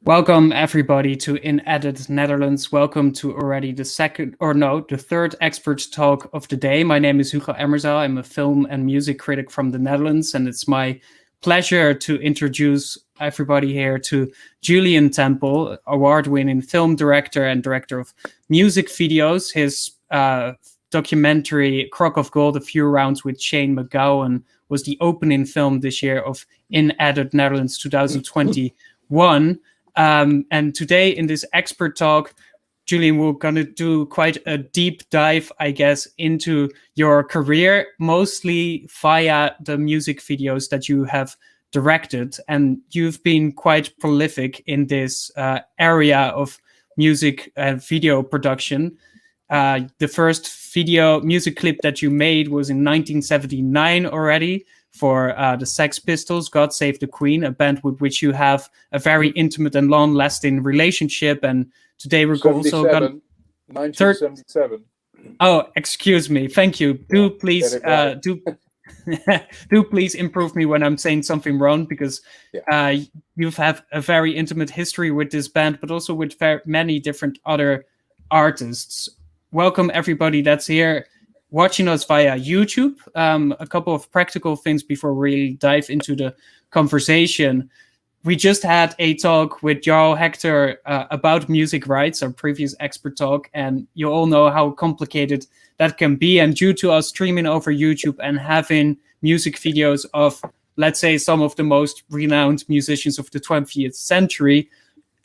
Welcome everybody to In Edit Netherlands. Welcome to already the third expert talk of the day. My name is Hugo Emmerzael. I'm a film and music critic from the Netherlands, and it's my pleasure to introduce everybody here to Julien Temple, award-winning film director and director of music videos. His documentary Crock of Gold, A Few Rounds with Shane McGowan, was the opening film this year of In Edit Netherlands 2021. And today in this expert talk, Julien, we're going to do quite a deep dive, I guess, into your career, mostly via the music videos that you have directed. And you've been quite prolific in this area of music and video production. The first music clip that you made was in 1979 already, for the Sex Pistols, God Save the Queen, a band with which you have a very intimate and long-lasting relationship. And today we're also going 1977. Oh, excuse me. Thank you. Do please right. do please improve me when I'm saying something wrong, because you've had a very intimate history with this band, but also with many different other artists. Welcome everybody that's here watching us via YouTube. A couple of practical things before we really dive into the conversation. We just had a talk with Jarl Hector about music rights, our previous expert talk, and you all know how complicated that can be. And due to us streaming over YouTube and having music videos of, let's say, some of the most renowned musicians of the 20th century,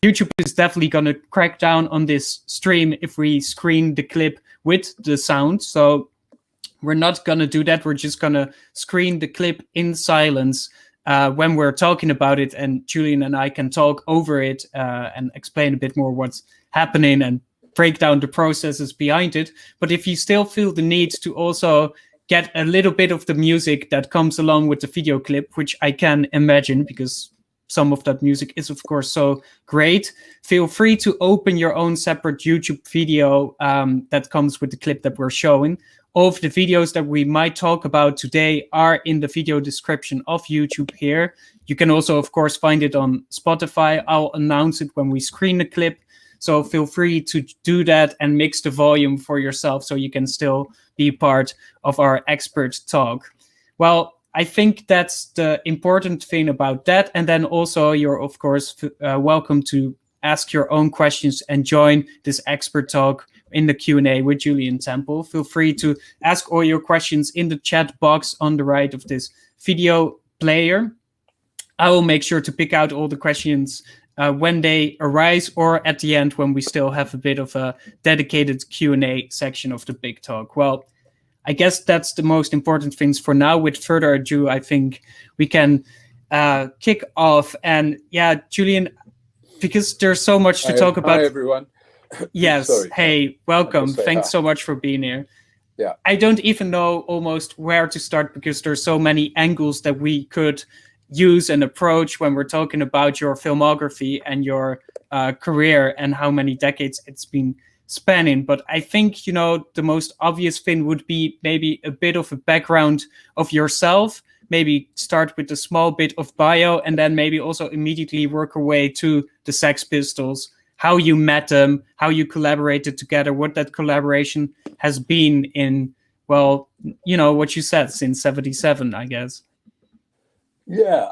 YouTube is definitely going to crack down on this stream if we screen the clip with the sound. So we're not going to do that. We're just going to screen the clip in silence when we're talking about it, and Julien and I can talk over it and explain a bit more what's happening and break down the processes behind it. But if you still feel the need to also get a little bit of the music that comes along with the video clip, which I can imagine because some of that music is, of course, so great, feel free to open your own separate YouTube video that comes with the clip that we're showing. All of the videos that we might talk about today are in the video description of YouTube here. You can also, of course, find it on Spotify. I'll announce it when we screen the clip. So feel free to do that and mix the volume for yourself so you can still be part of our expert talk. Well, I think that's the important thing about that. And then also you're, of course, welcome to ask your own questions and join this expert talk in the Q&A with Julien Temple. Feel free to ask all your questions in the chat box on the right of this video player. I will make sure to pick out all the questions when they arise, or at the end when we still have a bit of a dedicated Q&A section of the big talk. Well, I guess that's the most important things for now. With further ado, I think we can kick off. And yeah, Julien, because there's so much to talk about. Hi, everyone. Yes. Sorry. Hey, welcome. Thanks so much for being here. Yeah. I don't even know almost where to start, because there's so many angles that we could use and approach when we're talking about your filmography and your career and how many decades it's been spanning. But I think, the most obvious thing would be maybe a bit of a background of yourself. Maybe start with a small bit of bio, and then maybe also immediately work our way to the Sex Pistols, how you met them, how you collaborated together, what that collaboration has been in, well, what you said, since 77, I guess. Yeah.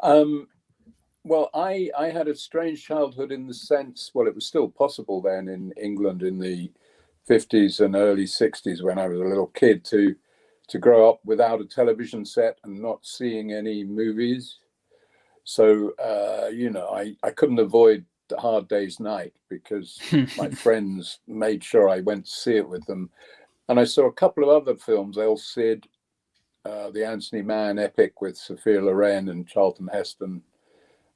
Well, I had a strange childhood in the sense, well, it was still possible then in England in the 50s and early 60s when I was a little kid to grow up without a television set and not seeing any movies. So, I couldn't avoid The Hard Day's Night because my friends made sure I went to see it with them. And I saw a couple of other films, El Cid, the Anthony Mann epic with Sophia Loren and Charlton Heston.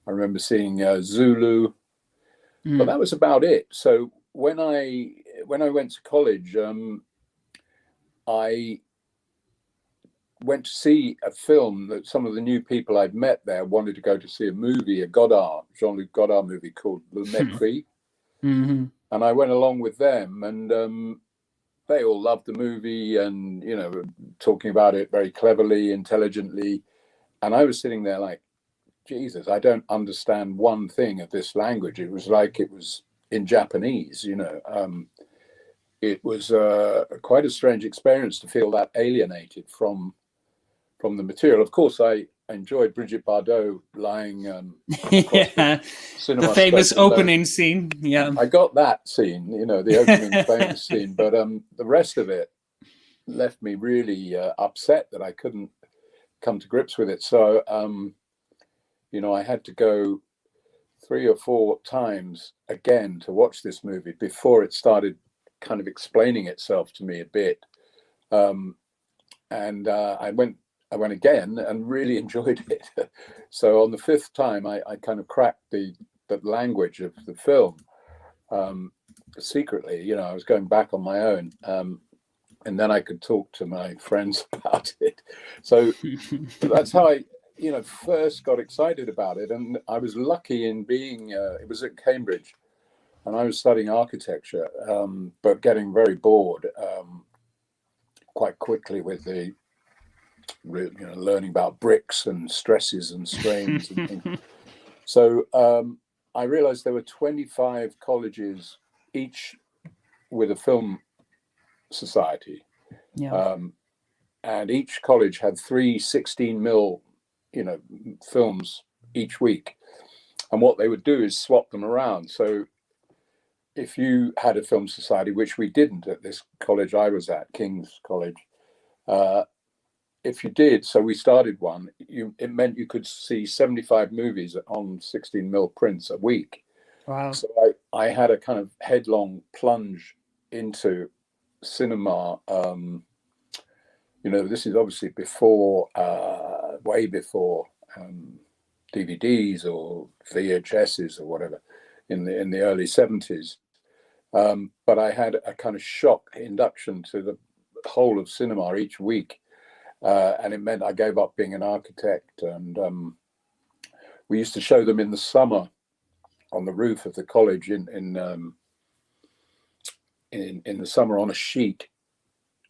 I remember seeing Zulu, but that was about it. So when I went to college, I went to see a film that some of the new people I'd met there wanted to go to see, a movie, a Jean-Luc Godard movie called Le Mépris. Mm-hmm. And I went along with them, and they all loved the movie and, talking about it very cleverly, intelligently. And I was sitting there like, Jesus, I don't understand one thing of this language. It was like it was in Japanese, you know. It was quite a strange experience to feel that alienated from the material. Of course, I enjoyed Brigitte Bardot lying across Yeah, the cinema the famous scope window. opening scene. Yeah, I got that scene, you know, the opening famous scene, but the rest of it left me really upset that I couldn't come to grips with it. So, you know, I had to go 3 or 4 times again to watch this movie before it started kind of explaining itself to me a bit. And I went again and really enjoyed it. So on the 5th time, I kind of cracked the language of the film secretly. You know, I was going back on my own, and then I could talk to my friends about it. So that's how I, you know, first got excited about it. And I was lucky in being, it was at Cambridge, and I was studying architecture, but getting very bored quite quickly with the, you know, learning about bricks and stresses and strains and things. So I realized there were 25 colleges, each with a film society. Yeah. And each college had 3 16mm, you know, films each week. And what they would do is swap them around. So if you had a film society, which we didn't at this college I was at, King's College, if you did, so we started one, it meant you could see 75 movies on 16mm prints a week. Wow. So I had a kind of headlong plunge into cinema. You know, this is obviously before, way before DVDs or VHSs or whatever, in the early 70s. But I had a kind of shock induction to the whole of cinema each week. And it meant I gave up being an architect, and we used to show them in the summer on the roof of the college in the summer on a sheet,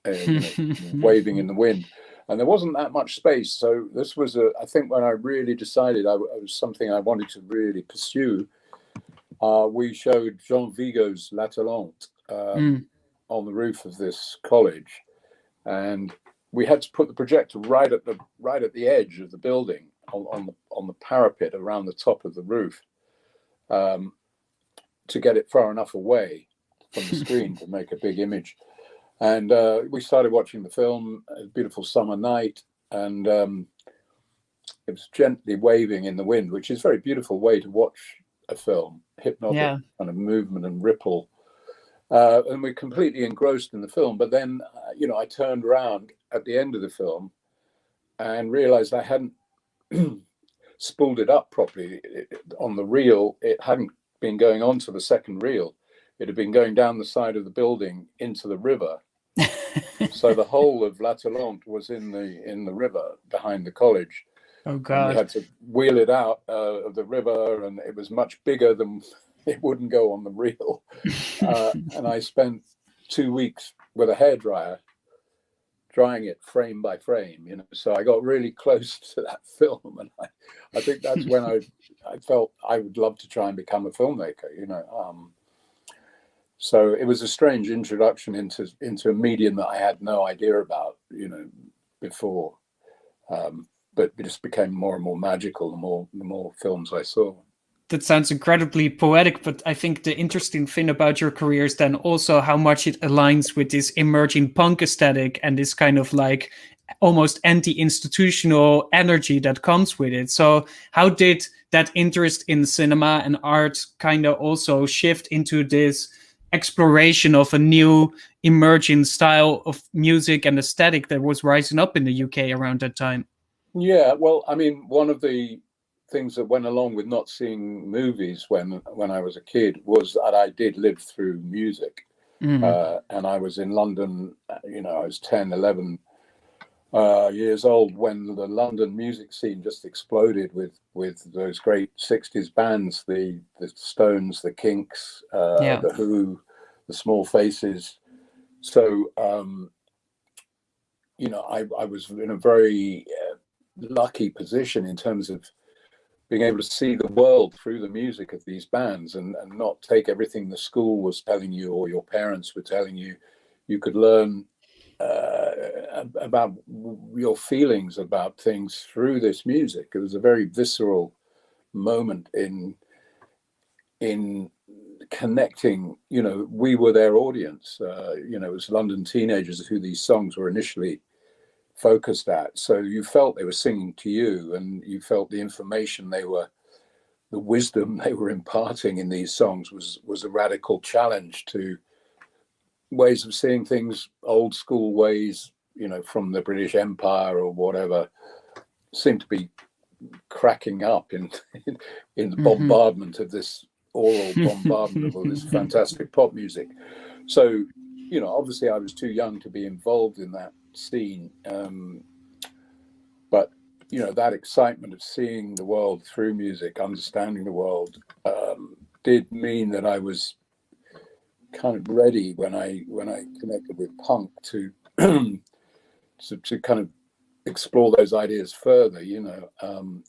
you know, waving in the wind, and there wasn't that much space. So this was I think when I really decided it was something I wanted to really pursue. We showed Jean Vigo's La Talente on the roof of this college, and we had to put the projector right at the edge of the building on the parapet around the top of the roof, to get it far enough away from the screen to make a big image. And we started watching the film, a beautiful summer night, and it was gently waving in the wind, which is a very beautiful way to watch a film, hypnotic kind of movement and ripple. And we're completely engrossed in the film. But then, you know, I turned around at the end of the film and realized I hadn't spooled it up properly. On the reel, it hadn't been going on to the second reel. It had been going down the side of the building into the river. So the whole of La Talente was in the river behind the college. Oh God! And we had to wheel it out of the river, and it was much bigger than it wouldn't go on the reel. And I spent 2 weeks with a hairdryer drying it frame by frame, you know. So I got really close to that film, and I think that's when I felt I would love to try and become a filmmaker, you know. So it was a strange introduction into a medium that I had no idea about, you know, before. But it just became more and more magical the more films I saw. That sounds incredibly poetic, but I think the interesting thing about your career is then also how much it aligns with this emerging punk aesthetic and this kind of like almost anti-institutional energy that comes with it. So how did that interest in cinema and art kind of also shift into this exploration of a new emerging style of music and aesthetic that was rising up in the UK around that time? Yeah, well, I mean, one of the things that went along with not seeing movies when I was a kid was that I did live through music. And I was in London, you know, I was 10, 11 years old when the London music scene just exploded with those great 60s bands, the Stones, the Kinks, the Who, the Small Faces. So, you know, I was in a very lucky position in terms of being able to see the world through the music of these bands, and not take everything the school was telling you or your parents were telling you. You could learn about your feelings about things through this music. It was a very visceral moment in connecting. You know, we were their audience. You know, it was London teenagers who these songs were initially focused at. So you felt they were singing to you, and you felt the information the wisdom they were imparting in these songs was a radical challenge to ways of seeing things, old school ways, you know, from the British Empire or whatever, seemed to be cracking up in the bombardment of this oral bombardment of all this fantastic pop music. So, you know, obviously I was too young to be involved in that scene, but you know, that excitement of seeing the world through music, understanding the world, did mean that I was kind of ready when I connected with punk to to kind of explore those ideas further, you know.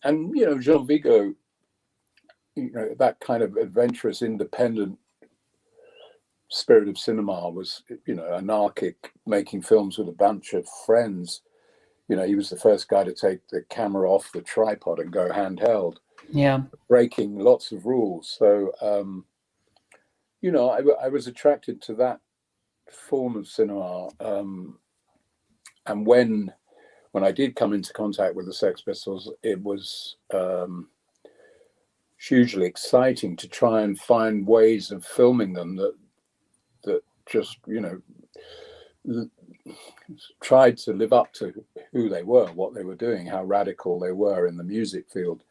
And you know, Jean Vigo, you know, that kind of adventurous, independent spirit of cinema was, you know, anarchic, making films with a bunch of friends. You know, he was the first guy to take the camera off the tripod and go handheld. Yeah, breaking lots of rules. So, you know, I was attracted to that form of cinema. And when I did come into contact with the Sex Pistols, it was hugely exciting to try and find ways of filming them that just, you know, tried to live up to who they were, what they were doing, how radical they were in the music field.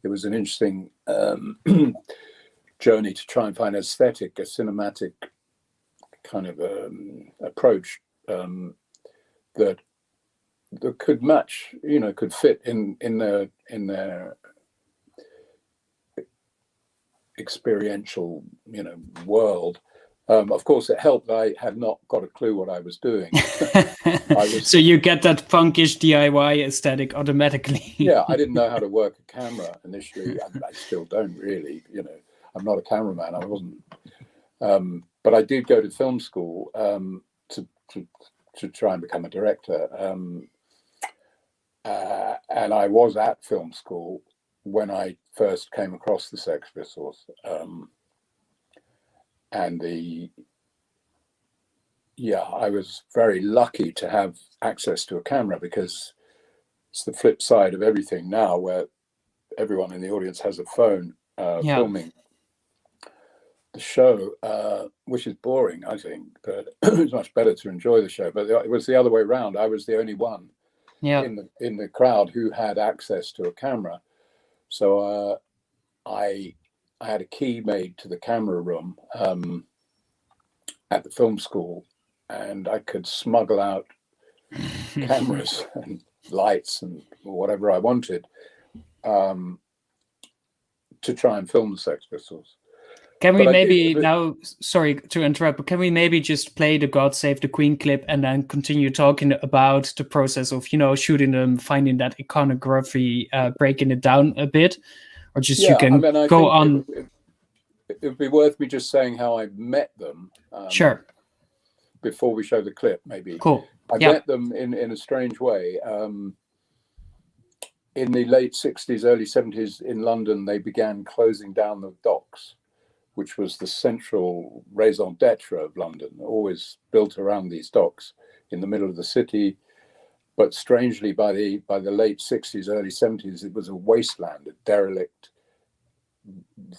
It was an interesting journey to try and find a cinematic kind of approach that could match, you know, could fit in their experiential, you know, world. Of course, it helped I had not got a clue what I was doing. So you get that punkish DIY aesthetic automatically. Yeah, I didn't know how to work a camera initially. I still don't really, you know. I'm not a cameraman. I wasn't. But I did go to film school to try and become a director. And I was at film school when I first came across the Sex Pistols. And I was very lucky to have access to a camera, because it's the flip side of everything now, where everyone in the audience has a phone filming the show, which is boring, I think, but it's much better to enjoy the show. But it was the other way around. I was the only one in the crowd who had access to a camera. So I had a key made to the camera room at the film school, and I could smuggle out cameras and lights and whatever I wanted to try and film the Sex Pistols. Can we maybe now, sorry to interrupt, but can we maybe just play the God Save the Queen clip and then continue talking about the process of, you know, shooting them, finding that iconography, breaking it down a bit? Or just you can go on. It would be worth me just saying how I met them. Sure. Before we show the clip, maybe. Cool. I met them in a strange way. In the late 60s, early 70s in London, they began closing down the docks, which was the central raison d'etre of London, always built around these docks in the middle of the city. But strangely, by the late 60s, early 70s, it was a wasteland, a derelict,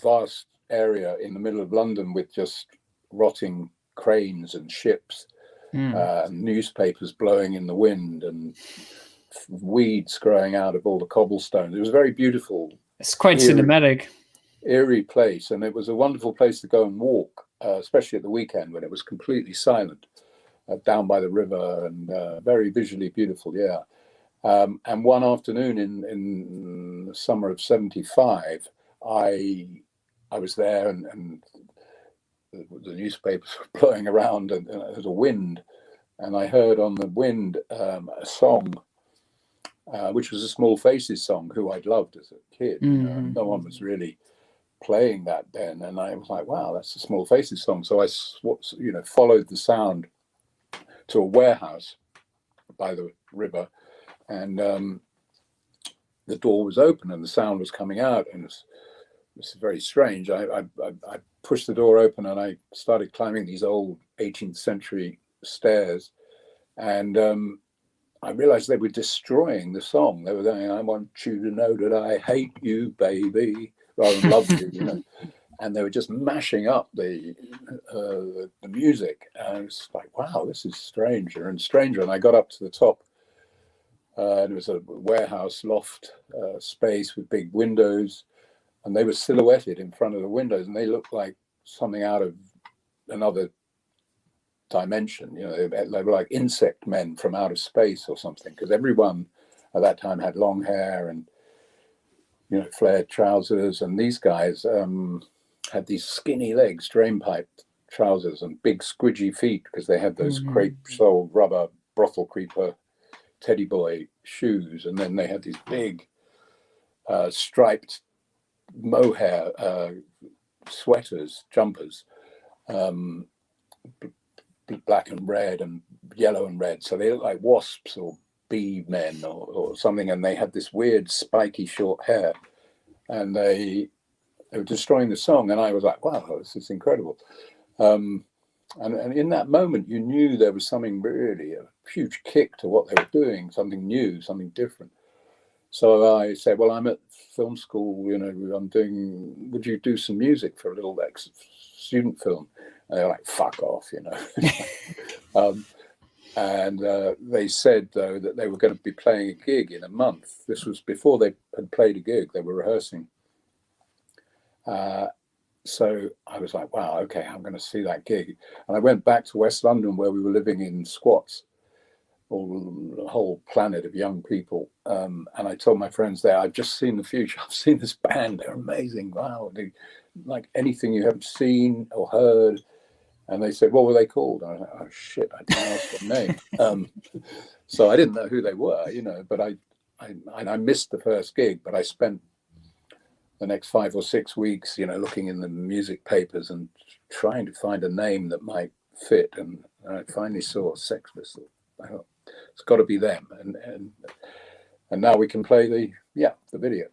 vast area in the middle of London with just rotting cranes and ships, newspapers blowing in the wind, and weeds growing out of all the cobblestones. It was very beautiful. It's quite cinematic. Eerie place, and it was a wonderful place to go and walk, especially at the weekend when it was completely silent, down by the river, and very visually beautiful. And one afternoon in the summer of '75, I was there, and the newspapers were blowing around, and there was a wind, and I heard on the wind a song which was a Small Faces song, who I'd loved as a kid. No one was really playing that then, and I was like, wow, that's a Small Faces song. So I followed the sound to a warehouse by the river, and the door was open and the sound was coming out, and it was very strange. I pushed the door open and I started climbing these old 18th century stairs, and I realized they were destroying the song. They were going, I want you to know that I hate you, baby, rather than love you, you know. And they were just mashing up the music. And it's like, wow, this is stranger and stranger. And I got up to the top, and it was a warehouse loft space with big windows, and they were silhouetted in front of the windows, and they looked like something out of another dimension. You know, they were like insect men from outer space or something, because everyone at that time had long hair and, you know, flared trousers, and these guys had these skinny legs, drain-piped trousers, and big squidgy feet, because they had those crepe-soled rubber brothel creeper teddy boy shoes, and then they had these big striped mohair sweaters, jumpers, black and red and yellow and red, so they looked like wasps or bee men or something, and they had this weird spiky short hair, and they were destroying the song. And I was like, wow, this is incredible. And in that moment you knew there was something really, a huge kick to what they were doing, something new, something different. So I said, well, I'm at film school, you know, I'm doing, would you do some music for a little student film? And they were like, fuck off, you know. And they said, though, that they were going to be playing a gig in a month. This was before they had played a gig. They were rehearsing. So I was like, wow, okay, I'm going to see that gig. And I went back to West London, where we were living in squats, a whole planet of young people. And I told my friends there, I've just seen the future. I've seen this band. They're amazing. Wow. They, like anything you haven't seen or heard. And they said, what were they called? And I was like, oh, shit, I didn't ask their name. So I didn't know who they were, you know, but I missed the first gig, but I spent the next 5 or 6 weeks, you know, looking in the music papers and trying to find a name that might fit. And I finally saw Sex Pistols. I thought, it's got to be them. And now we can play the video.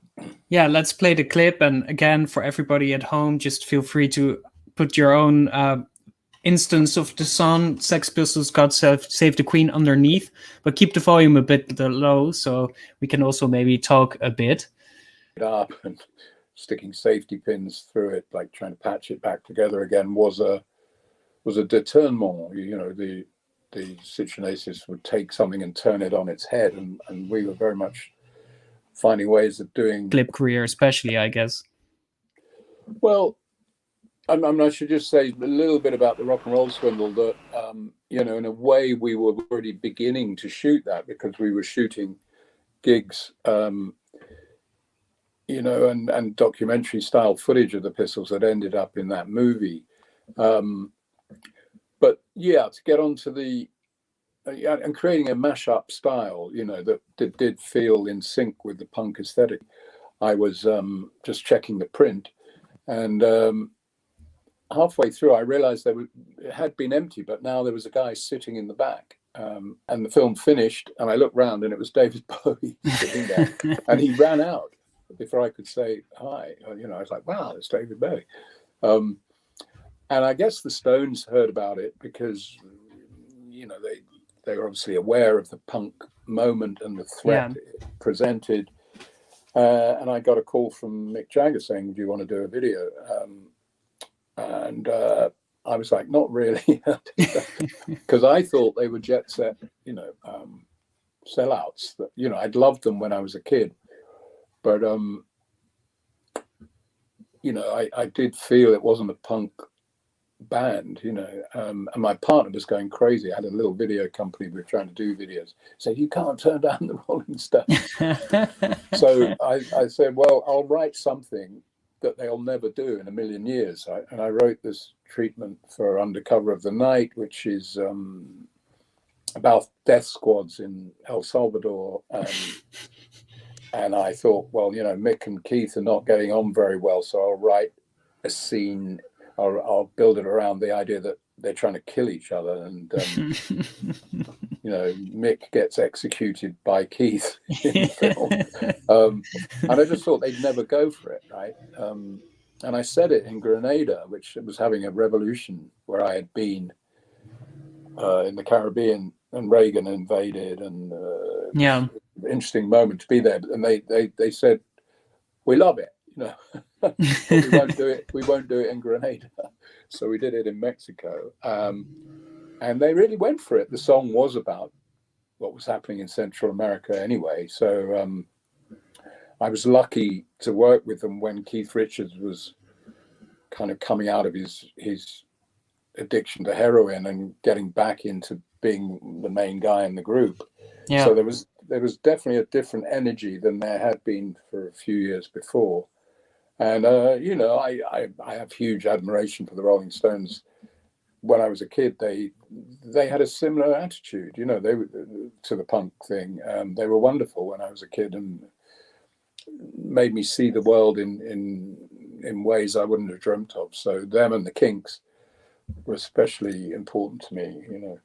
Yeah, let's play the clip. And again, for everybody at home, just feel free to put your own instance of the song Sex Pistols, God Save the Queen underneath, but keep the volume a bit low so we can also maybe talk a bit. Up and sticking safety pins through it, like trying to patch it back together again, was a détournement. You know, the Situationalists would take something and turn it on its head, and we were very much finding ways of doing clip career, especially, I guess. Well, I should just say a little bit about the Rock and Roll Swindle, that you know, in a way we were already beginning to shoot that, because we were shooting gigs, you know, and documentary style footage of the Pistols that ended up in that movie. But yeah, to get onto the and creating a mashup style, you know, that did feel in sync with the punk aesthetic. I was just checking the print, and halfway through I realized it had been empty, but now there was a guy sitting in the back, and the film finished, and I looked round and it was David Bowie sitting there, and he ran out before I could say hi. You know, I was like, wow, it's David Bowie. And I guess the Stones heard about it, because, you know, they were obviously aware of the punk moment and the threat it presented. And I got a call from Mick Jagger saying, do you want to do a video? And I was like, not really, because I thought they were jet set, you know, sellouts. That, you know, I'd loved them when I was a kid, but you know, I did feel it wasn't a punk band, you know, and my partner was going crazy. I had a little video company, we were trying to do videos, said, you can't turn down the Rolling Stones. So I said, well, I'll write something that they'll never do in a million years. And I wrote this treatment for Undercover of the Night, which is about death squads in El Salvador. And I thought, well, you know, Mick and Keith are not getting on very well, so I'll write a scene, I'll build it around the idea that they're trying to kill each other, and you know, Mick gets executed by Keith in the film. And I just thought they'd never go for it, right? And I said it in Grenada, which was having a revolution where I had been in the Caribbean, and Reagan invaded, and interesting moment to be there. And they said, we love it, you know, but we won't do it. We won't do it in Grenada. So we did it in Mexico, and they really went for it. The song was about what was happening in Central America anyway. So I was lucky to work with them when Keith Richards was kind of coming out of his addiction to heroin and getting back into being the main guy in the group. Yeah. So there was definitely a different energy than there had been for a few years before. And you know, I have huge admiration for the Rolling Stones. When I was a kid, they had a similar attitude, you know, they were to the punk thing. They were wonderful when I was a kid, and made me see the world in ways I wouldn't have dreamt of. So them and the Kinks were especially important to me, you know.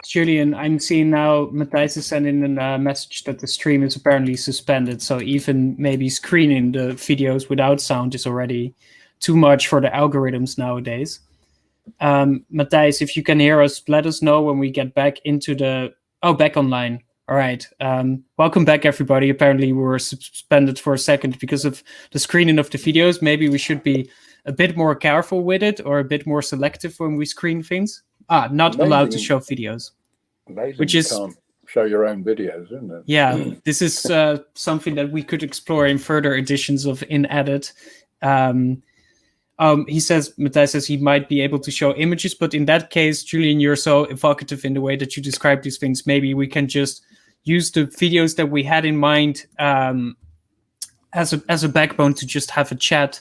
Julien, I'm seeing now Matthijs is sending a message that the stream is apparently suspended. So even maybe screening the videos without sound is already too much for the algorithms nowadays. Matthijs, if you can hear us, let us know when we get back into the... Oh, back online. All right. Welcome back, everybody. Apparently we were suspended for a second because of the screening of the videos. Maybe we should be a bit more careful with it, or a bit more selective when we screen things. Not Amazing. Allowed to show videos. Amazing. Which is, you can't show your own videos, isn't it? Yeah, this is something that we could explore in further editions of In Edit. He says, Matthijs says he might be able to show images, but in that case, Julien, you're so evocative in the way that you describe these things. Maybe we can just use the videos that we had in mind as a backbone to just have a chat.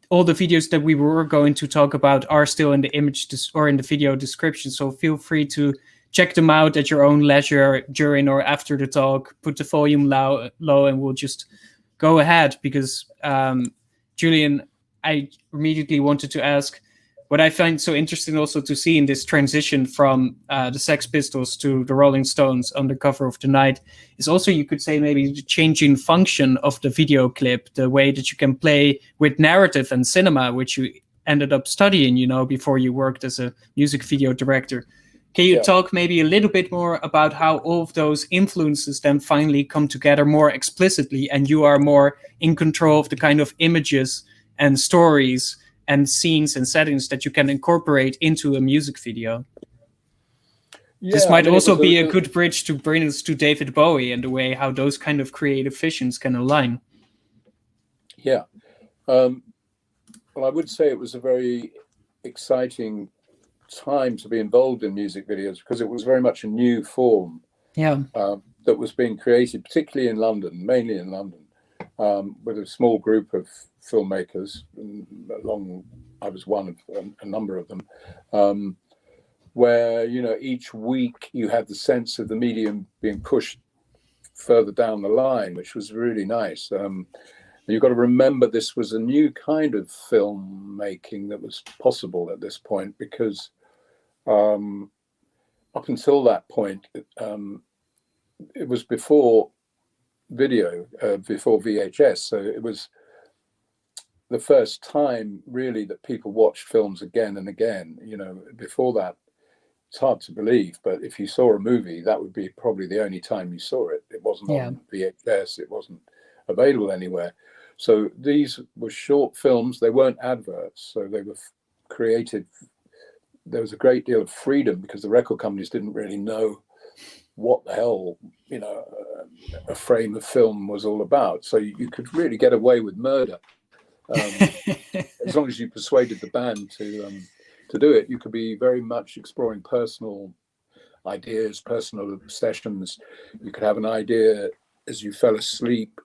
All the videos that we were going to talk about are still in the image or in the video description. So feel free to check them out at your own leisure during or after the talk. Put the volume low and we'll just go ahead. Because Julien, I immediately wanted to ask, what I find so interesting also to see in this transition from the Sex Pistols to the Rolling Stones on the cover of the night is also, you could say, maybe the changing function of the video clip, the way that you can play with narrative and cinema, which you ended up studying, you know, before you worked as a music video director. Can you talk maybe a little bit more about how all of those influences then finally come together more explicitly, and you are more in control of the kind of images and stories and scenes and settings that you can incorporate into a music video? Yeah, this might also be a good bridge to bring us to David Bowie and the way how those kind of creative visions can align. Yeah. Well, I would say it was a very exciting time to be involved in music videos, because it was very much a new form that was being created, particularly in London, mainly in London, with a small group of filmmakers. I was one of a number of them, where, you know, each week you had the sense of the medium being pushed further down the line, which was really nice. You've got to remember this was a new kind of filmmaking that was possible at this point, because up until that point, it was before video, before VHS. So it was the first time really that people watched films again and again. You know, before that, it's hard to believe, but if you saw a movie, that would be probably the only time you saw it. It wasn't on VHS, it wasn't available anywhere. So these were short films, they weren't adverts, so they were created. There was a great deal of freedom because the record companies didn't really know what the hell, you know, a frame of film was all about. So you could really get away with murder. As long as you persuaded the band to do it, you could be very much exploring personal ideas, personal obsessions. You could have an idea as you fell asleep,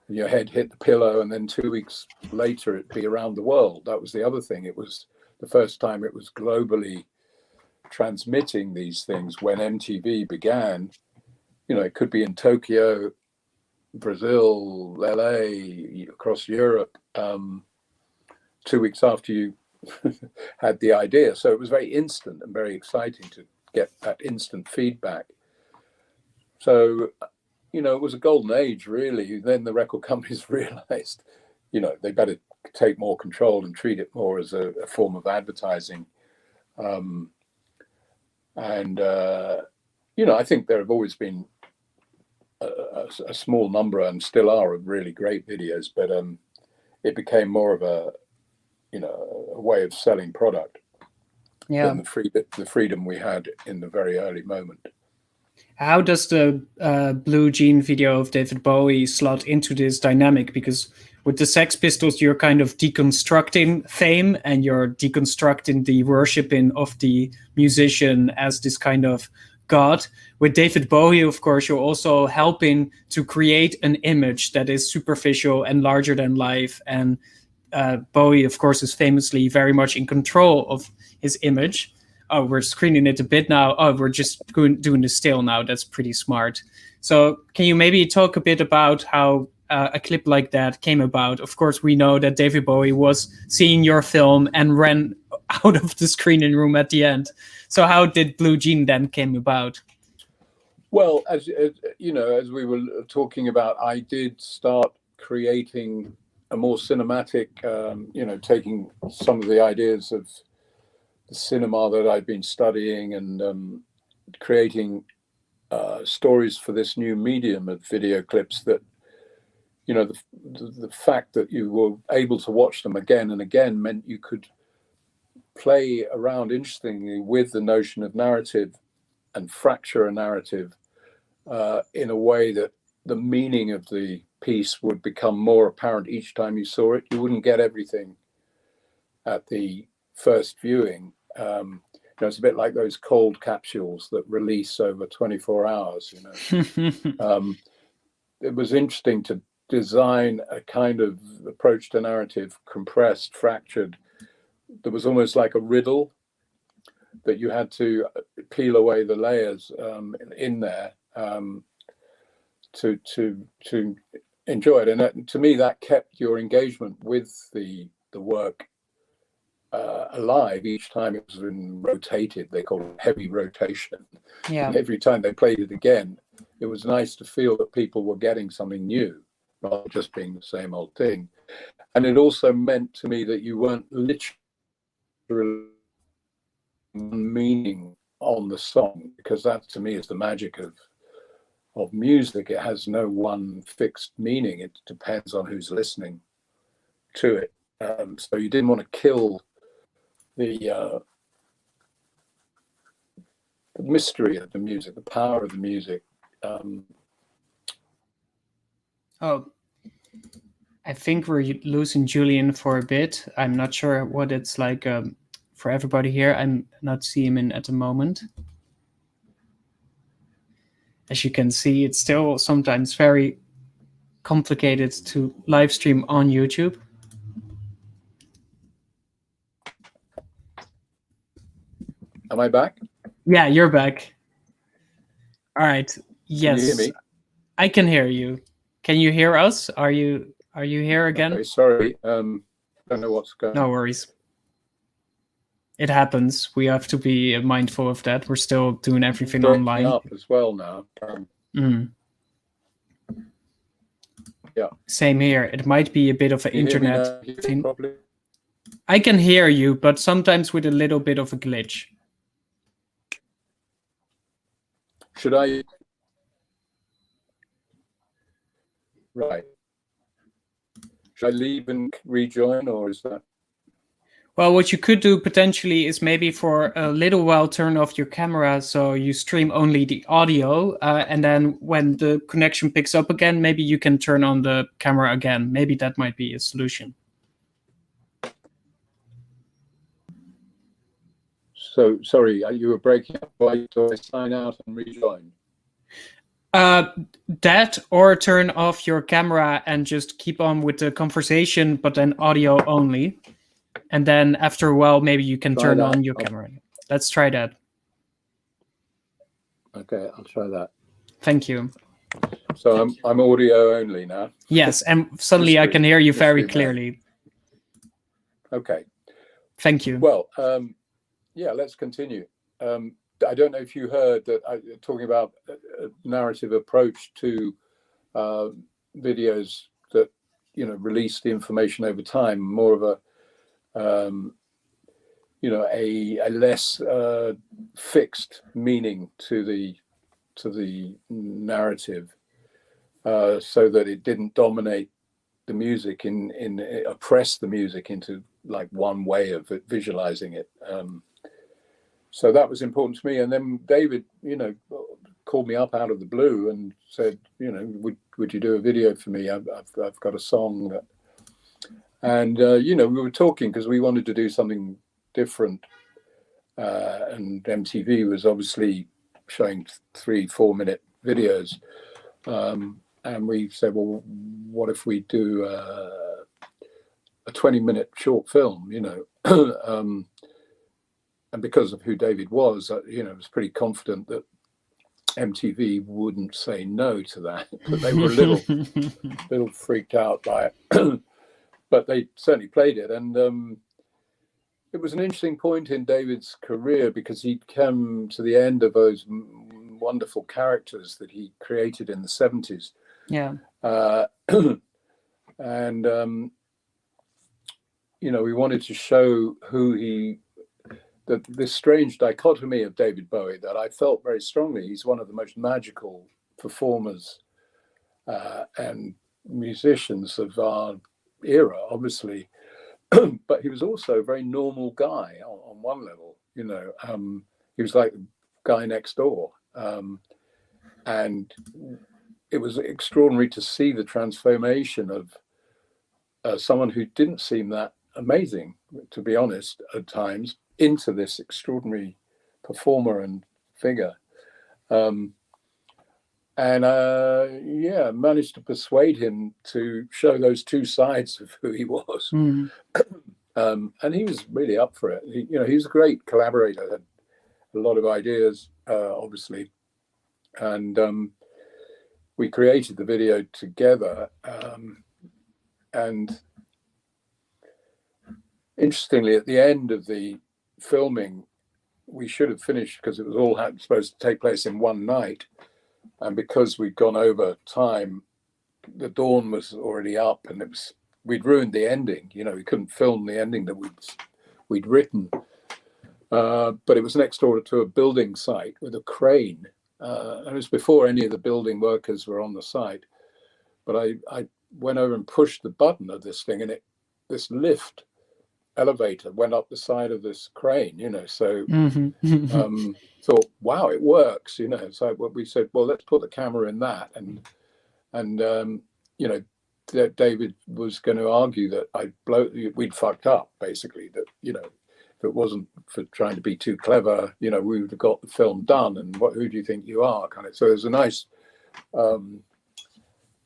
and your head hit the pillow, and then 2 weeks later it'd be around the world. That was the other thing. It was the first time it was globally transmitting these things when MTV began. You know, it could be in Tokyo, Brazil, LA, across Europe, 2 weeks after you had the idea. So it was very instant and very exciting to get that instant feedback. So, you know, it was a golden age, really. Then the record companies realized, you know, they better take more control and treat it more as a form of advertising. You know, I think there have always been a small number, and still are, of really great videos, but it became more of a, you know, a way of selling product than the freedom we had in the very early moment. How does the Blue Jean video of David Bowie slot into this dynamic? Because with the Sex Pistols, you're kind of deconstructing fame, and you're deconstructing the worshiping of the musician as this kind of god. With David Bowie, of course, you're also helping to create an image that is superficial and larger than life. And Bowie, of course, is famously very much in control of his image. Oh, we're screening it a bit now. Oh, we're just doing the still now. That's pretty smart. So can you maybe talk a bit about how a clip like that came about? Of course, we know that David Bowie was seeing your film and ran out of the screening room at the end. So how did Blue Jean then came about? Well, as you know, as we were talking about, I did start creating a more cinematic, you know, taking some of the ideas of the cinema that I'd been studying and creating stories for this new medium of video clips that, you know, the fact that you were able to watch them again and again meant you could play around interestingly with the notion of narrative and fracture a narrative in a way that the meaning of the piece would become more apparent each time you saw it. You wouldn't get everything at the first viewing. You know, it's a bit like those cold capsules that release over 24 hours, you know. It was interesting to design a kind of approach to narrative, compressed, fractured. There was almost like a riddle that you had to peel away the layers in there to enjoy it. And that, to me, that kept your engagement with the work alive each time it was rotated. They call it heavy rotation. Yeah. And every time they played it again, it was nice to feel that people were getting something new, not just being the same old thing. And it also meant to me that you weren't literally meaning on the song, because that to me is the magic of music. It has no one fixed meaning. It depends on who's listening to it. So you didn't want to kill the mystery of the music, the power of the music. Oh, I think we're losing Julien for a bit. I'm not sure what it's like for everybody here. I'm not seeing him at the moment. As you can see, it's still sometimes very complicated to live stream on YouTube. Am I back? Yeah, you're back. All right. Yes. Can you hear me? I can hear you. Can you hear us? Are you here again? Okay, sorry. Don't know what's going on. No worries. It happens. We have to be mindful of that. We're still doing everything online. Up as well now. Yeah. Same here. It might be a bit of an internet thing. Probably. I can hear you, but sometimes with a little bit of a glitch. Should I? Right. Should I leave and rejoin, or is that? Well, what you could do potentially is maybe for a little while turn off your camera so you stream only the audio, and then when the connection picks up again, maybe you can turn on the camera again. Maybe that might be a solution. So, sorry, you were breaking up. Do I sign out and rejoin? That, or turn off your camera and just keep on with the conversation, but then audio only. And then after a while, maybe you can turn on your camera. Let's try that. Okay, I'll try that. Thank you. So I'm audio only now. Yes, and suddenly I can hear you very clearly. Okay. Thank you. Well, yeah, let's continue. I don't know if you heard that talking about a narrative approach to videos that, you know, release the information over time, more of a you know, a less fixed meaning to the narrative, so that it didn't dominate the music in oppress the music into like one way of visualizing it. So that was important to me. And then David, you know, called me up out of the blue and said, you know, would you do a video for me? I've got a song that, and you know, we were talking because we wanted to do something different, and MTV was obviously showing 3-4 minute videos, and we said, well, what if we do a 20-minute short film, you know? And because of who David was, you know, I was pretty confident that MTV wouldn't say no to that. But they were a little freaked out by it. But they certainly played it. And it was an interesting point in David's career because he'd come to the end of those wonderful characters that he created in the 70s. Yeah. And, you know, we wanted to show this strange dichotomy of David Bowie that I felt very strongly. He's one of the most magical performers and musicians of our era, obviously. But he was also a very normal guy on one level, you know. He was like the guy next door. And it was extraordinary to see the transformation of someone who didn't seem that amazing, to be honest, at times, into this extraordinary performer and figure. Yeah, managed to persuade him to show those two sides of who he was. And he was really up for it. He was a great collaborator, had a lot of ideas, obviously. And we created the video together. And interestingly, at the end of the filming, we should have finished because it was all supposed to take place in one night. And because we'd gone over time, the dawn was already up, and we'd ruined the ending. You know, we couldn't film the ending that we'd written. But it was next door to a building site with a crane. And it was before any of the building workers were on the site. But I went over and pushed the button of this thing, and this lift elevator went up the side of this crane, you know. So thought, wow, it works, you know. So we said, well, let's put the camera in that, and you know, David was going to argue that we'd fucked up, basically, that, you know, if it wasn't for trying to be too clever, you know, we would have got the film done, and who do you think you are, kind of. So there's a nice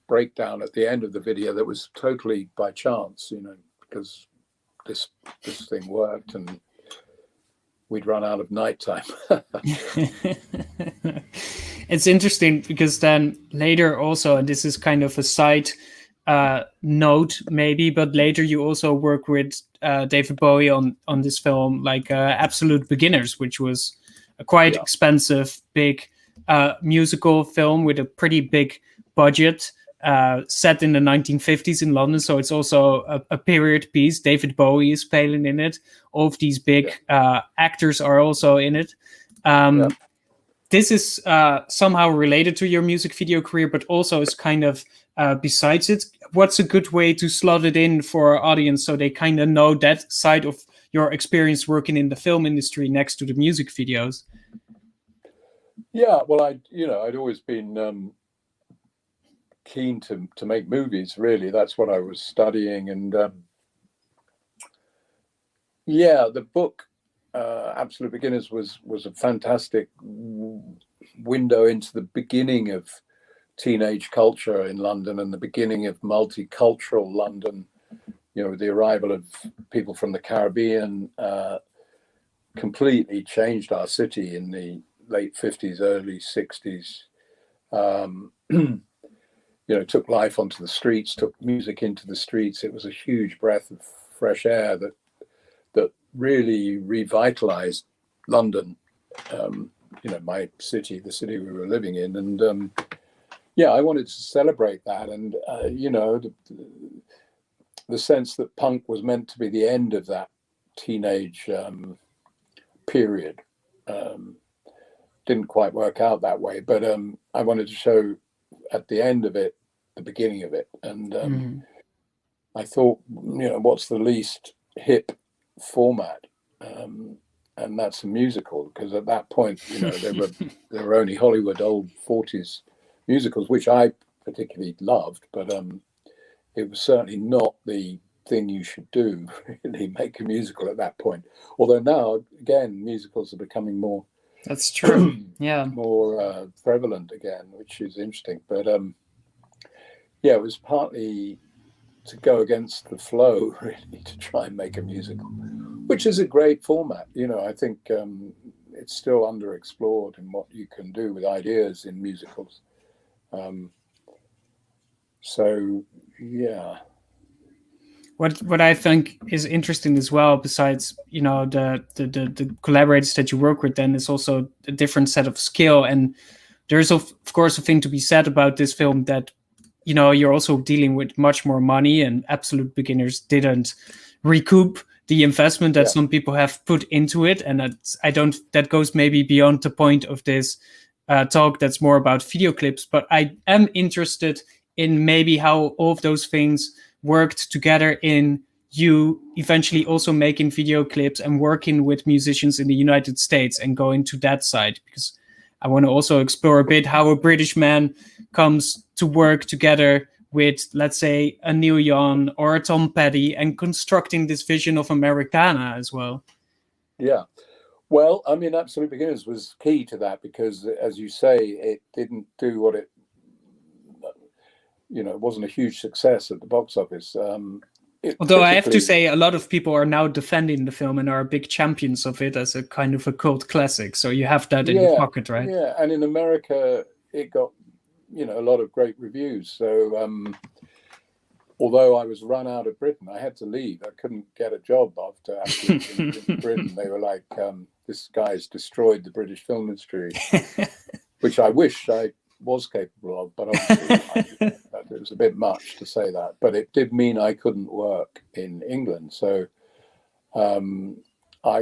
breakdown at the end of the video that was totally by chance, you know, because this thing worked and we'd run out of nighttime. It's interesting because then later also, and this is kind of a side note maybe, but later you also work with David Bowie on this film, like Absolute Beginners, which was a quite expensive, big musical film with a pretty big budget. Set in the 1950s in London, so it's also a period piece. David Bowie is playing in it. All of these big actors are also in it. This is somehow related to your music video career, but also is kind of besides it. What's a good way to slot it in for our audience so they kind of know that side of your experience working in the film industry next to the music videos? Yeah, well, I'd always been keen to make movies, really. That's what I was studying. And the book Absolute Beginners was a fantastic window into the beginning of teenage culture in London and the beginning of multicultural London, you know, the arrival of people from the Caribbean completely changed our city in the late 50s, early 60s, took life onto the streets, took music into the streets. It was a huge breath of fresh air that really revitalized London, my city, the city we were living in. And I wanted to celebrate that. And, the sense that punk was meant to be the end of that teenage period didn't quite work out that way. But I wanted to show at the end of it, the beginning of it. And I thought, what's the least hip format? And that's a musical, because at that point, there were only Hollywood old 40s musicals, which I particularly loved, but it was certainly not the thing you should do, really, make a musical at that point. Although now, again, musicals are becoming more... That's true. Yeah. More prevalent again, which is interesting. But it was partly to go against the flow, really, to try and make a musical, which is a great format. I think it's still underexplored in what you can do with ideas in musicals. What I think is interesting as well, besides the collaborators that you work with, then is also a different set of skill. And there's of course a thing to be said about this film that you're also dealing with much more money, and absolute beginners didn't recoup the investment that some people have put into it. And that goes maybe beyond the point of this talk that's more about video clips. But I am interested in maybe how all of those things worked together in you eventually also making video clips and working with musicians in the United States and going to that side, because I want to also explore a bit how a British man comes to work together with, let's say, a Neil Young or a Tom Petty and constructing this vision of Americana as well. Yeah. Well, I mean, Absolute Beginners was key to that, because, as you say, it didn't do what it wasn't a huge success at the box office. Although I have to say, a lot of people are now defending the film and are big champions of it as a kind of a cult classic. So you have that in your pocket, right? Yeah, and in America, it got a lot of great reviews. So although I was run out of Britain, I had to leave. I couldn't get a job after in Britain. They were like, "This guy's destroyed the British film industry," which I wish I was capable of, but obviously it was a bit much to say that. But it did mean I couldn't work in England. So I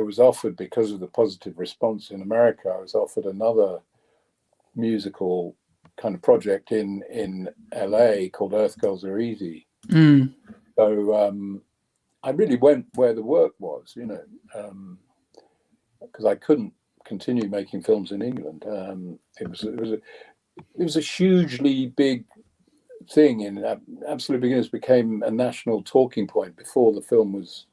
was offered, because of the positive response in America, I was offered another musical kind of project in LA called Earth Girls Are Easy. So I really went where the work was, because I couldn't continue making films in England. It was a hugely big thing. In Absolute Beginners became a national talking point before the film was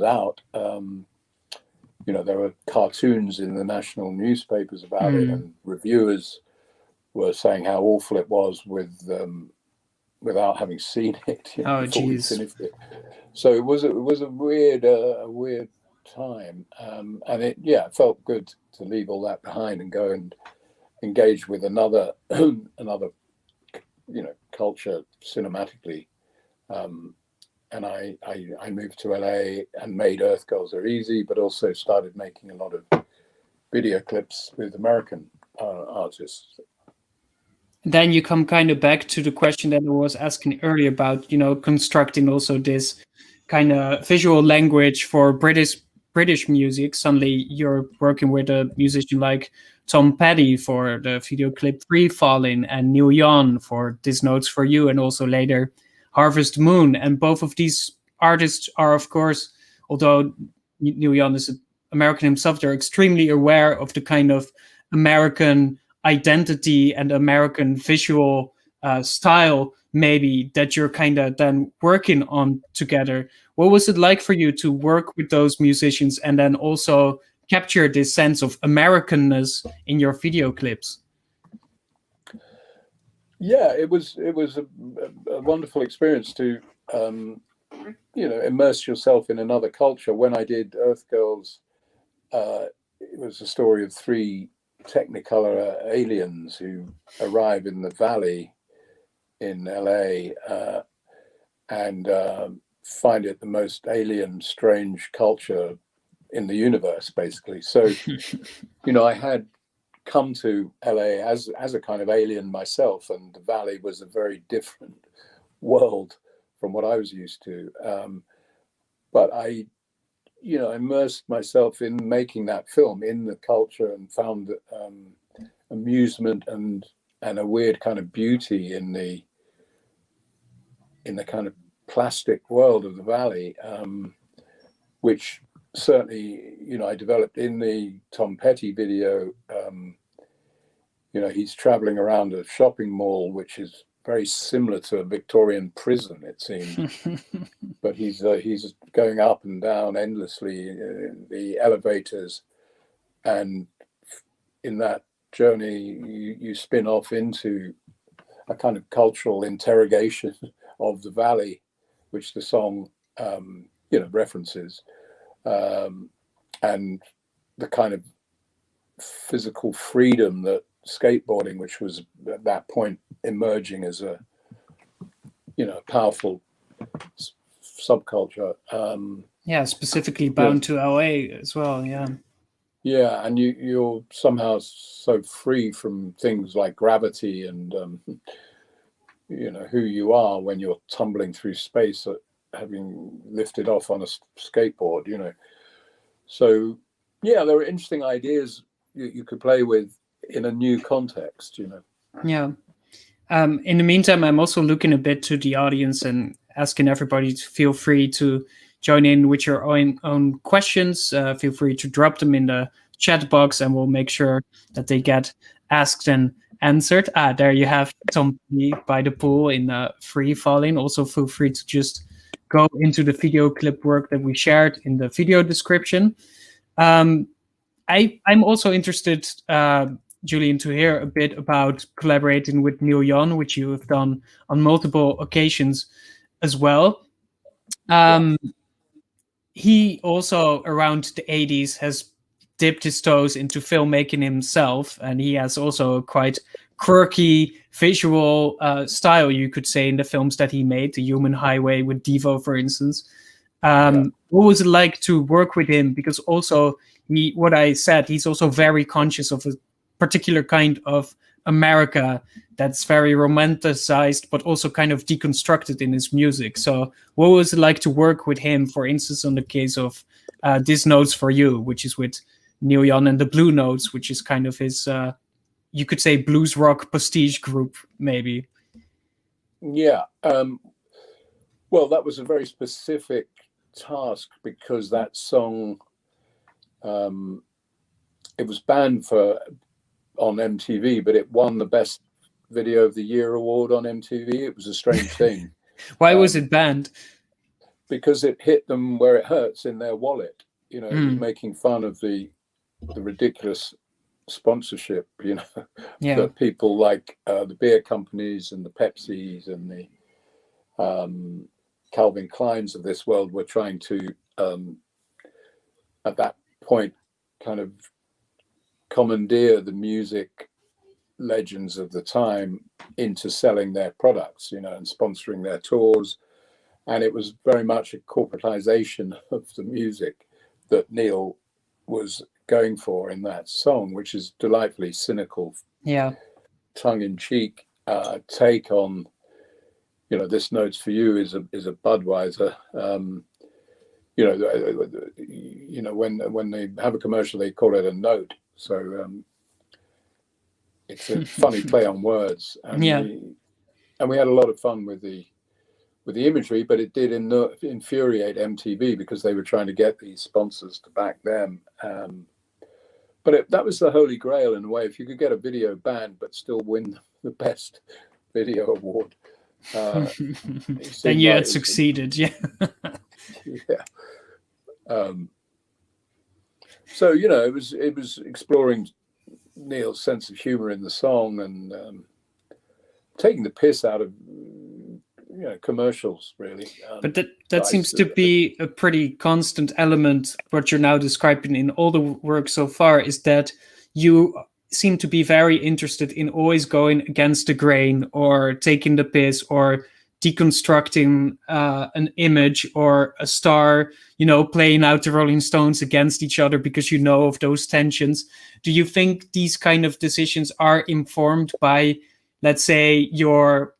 out. There were cartoons in the national newspapers about it, and reviewers were saying how awful it was without having seen it. Oh, geez. So it was a weird time, and it felt good to leave all that behind and go and engage with another culture cinematically. And I moved to LA and made Earth Girls Are Easy, but also started making a lot of video clips with American artists. Then you come kind of back to the question that I was asking earlier about, constructing also this kind of visual language for British music. Suddenly you're working with a musician like Tom Petty for the video clip Free Fallin', and Neil Young for This Note's For You, and also later Harvest Moon. And both of these artists are, of course, although Neil Young is American himself, they're extremely aware of the kind of American identity and American visual style, maybe, that you're kind of then working on together. What was it like for you to work with those musicians and then also capture this sense of Americanness in your video clips? Yeah, it was a wonderful experience to immerse yourself in another culture. When I did Earth Girls, it was a story of three Technicolor aliens who arrive in the valley in LA and find it the most alien, strange culture in the universe, basically. So, I had come to LA as a kind of alien myself, and the valley was a very different world from what I was used to. But I immersed myself in making that film in the culture and found amusement and a weird kind of beauty in the kind of plastic world of the valley, which certainly I developed in the Tom Petty video. He's traveling around a shopping mall, which is very similar to a Victorian prison, it seems. But he's going up and down endlessly in the elevators, and in that journey, you spin off into a kind of cultural interrogation of the valley, which the song, references, and the kind of physical freedom that skateboarding, which was at that point emerging as a powerful subculture. Specifically bound to LA as well. Yeah, and you're somehow so free from things like gravity and who you are when you're tumbling through space, having lifted off on a skateboard. So there are interesting ideas you could play with in a new context. Yeah. In the meantime, I'm also looking a bit to the audience and asking everybody to feel free to join in with your own questions. Feel free to drop them in the chat box, and we'll make sure that they get asked and answered. There you have Tom by the pool in Free Falling. Also, feel free to just go into the video clip work that we shared in the video description. I'm also interested, Julien, to hear a bit about collaborating with Neil Young, which you have done on multiple occasions as well. He also, around the 80s, has dipped his toes into filmmaking himself, and he has also a quite quirky visual style, you could say, in the films that he made, The Human Highway with Devo, for instance. What was it like to work with him? Because also, what I said, he's also very conscious of a particular kind of America that's very romanticized, but also kind of deconstructed in his music. So what was it like to work with him, for instance, on the case of This Notes for You, which is with Neil Young, and the Blue Notes, which is kind of his, you could say, blues rock prestige group, maybe? Yeah. Well, that was a very specific task because that song, it was banned on MTV, but it won the Best Video of the Year award on MTV. It was a strange thing. Why was it banned? Because it hit them where it hurts, in their wallet. It was making fun of the ridiculous sponsorship, that people like the beer companies and the Pepsis and the Calvin Kleins of this world were trying to, at that point, kind of commandeer the music legends of the time into selling their products, and sponsoring their tours. And it was very much a corporatization of the music that Neil was going for in that song, which is delightfully cynical, tongue-in-cheek take on, This Notes for You is a Budweiser. When they have a commercial, they call it a note. So it's a funny play on words. And we had a lot of fun with the imagery, but it did infuriate MTV because they were trying to get these sponsors to back them. But that was the holy grail in a way. If you could get a video banned but still win the Best Video award, then you had succeeded. So it was exploring Neil's sense of humor in the song and taking the piss out of commercials, really. But that seems to be a pretty constant element. What you're now describing in all the work so far is that you seem to be very interested in always going against the grain or taking the piss or deconstructing an image or a star, playing out the Rolling Stones against each other because of those tensions. Do you think these kind of decisions are informed by, let's say, your